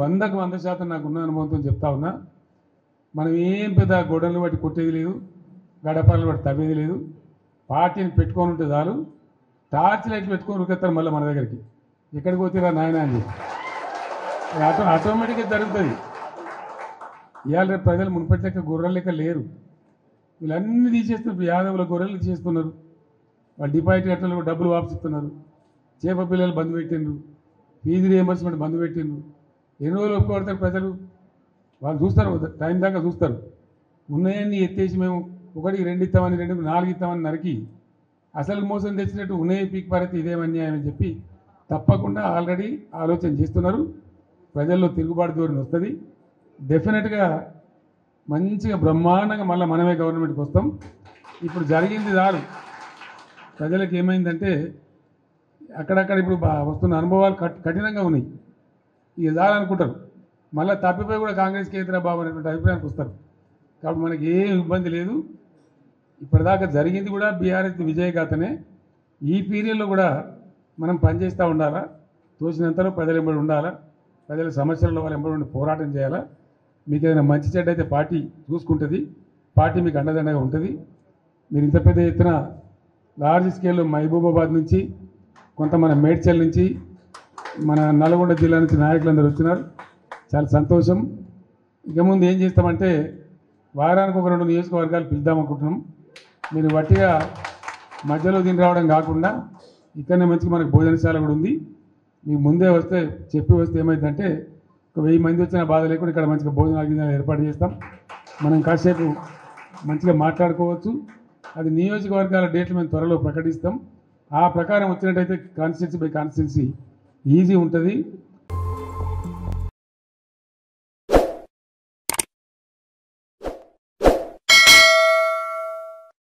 100కు 100% నాకున్న అనుభవంతో చెప్తా ఉన్నా. మనం ఏం పెద్ద గొడవలు బట్టి కొట్టేది లేదు, గడపలు బట్టి తవ్వేది లేదు. పార్టీని పెట్టుకొని ఉంటే చాలు, టార్చ్ లైట్ పెట్టుకొని ఉరికెత్తారు మళ్ళీ మన దగ్గరికి. ఎక్కడికి పోతారా నాయన అని ఆటోమేటిక్గా జరుగుతుంది. ఇవాళ రేపు ప్రజలు మునుపటి లెక్క గొర్రెల లెక్క లేరు. వీళ్ళన్నీ తీసేస్తున్నారు. యాదవుల గొర్రెలు తీసేస్తున్నారు. వాళ్ళు డిపాజిట్ కట్టలు డబ్బులు వాపసిస్తున్నారు. చేప పిల్లలు బంద్ పెట్టిండ్రు, ఫీజు రియంబర్స్మెంట్ బంద్ పెట్టిండ్రు. ఎన్ని రోజులు ఒప్పుకోడతారు ప్రజలు? వాళ్ళు చూస్తారు, టైం దాకా చూస్తారు. ఉన్నాయన్నీ ఎత్తేసి మేము 1, 2 ఇస్తామని 2, 4 ఇస్తామని నరికి అసలు మోసం తెచ్చినట్టు ఉన్నాయి పీక్ పారైతే ఇదేం అన్యాయం అని చెప్పి తప్పకుండా ఆల్రెడీ ఆలోచన చేస్తున్నారు. ప్రజల్లో తిరుగుబాటు ధోరణి వస్తుంది. డెఫినెట్గా మంచిగా బ్రహ్మాండంగా మళ్ళీ మనమే గవర్నమెంట్కి వస్తాం. ఇప్పుడు జరిగింది చాలు. ప్రజలకు ఏమైందంటే అక్కడక్కడ ఇప్పుడు వస్తున్న అనుభవాలు కఠినంగా ఉన్నాయి. ఇక చాలనుకుంటారు. మళ్ళీ తప్పిపోయి కూడా కాంగ్రెస్కి ఎదురా బాబు అనేటువంటి అభిప్రాయానికి వస్తారు. కాబట్టి మనకి ఏం ఇబ్బంది లేదు. ఇప్పటిదాకా జరిగింది కూడా బీఆర్ఎస్ విజయగాథనే. ఈ పీరియడ్లో కూడా మనం పనిచేస్తూ ఉండాలా, తోచినంతలో ప్రజలు ఎంబడి ఉండాలా, ప్రజల సమస్యలలో వాళ్ళు ఎంబడి ఉండి పోరాటం చేయాలా. మీకు ఏదైనా మంచి చెడ్డ అయితే పార్టీ చూసుకుంటుంది, పార్టీ మీకు అండదండగా ఉంటుంది. మీరు ఇంత పెద్ద ఎత్తున లార్జ్ స్కేల్లో మహబూబాబాద్ నుంచి, కొంత మన మేడ్చల్ నుంచి, మన నల్గొండ జిల్లా నుంచి నాయకులందరూ వచ్చినారు. చాలా సంతోషం. ఇక ముందు ఏం చేస్తామంటే వారానికి 1-2 నియోజకవర్గాలు పిలుద్దామనుకుంటున్నాం. మీరు వట్టిగా మధ్యలో తిని రావడం కాకుండా ఇక్కడనే మంచిగా మనకు భోజనశాల కూడా ఉంది. మీకు ముందే వస్తే చెప్పి వస్తే ఏమైందంటే 1000 మంది వచ్చిన బాధ లేకుండా ఇక్కడ మంచిగా భోజనాలు ఏర్పాటు చేస్తాం. మనం కాసేపు మంచిగా మాట్లాడుకోవచ్చు. అది నియోజకవర్గాల డేట్లు మేము త్వరలో ప్రకటిస్తాం. ఆ ప్రకారం వచ్చినట్టయితే కాన్స్టిట్యున్సీ బై కాన్స్టిట్యున్సీ ఈజీ ఉంటుంది.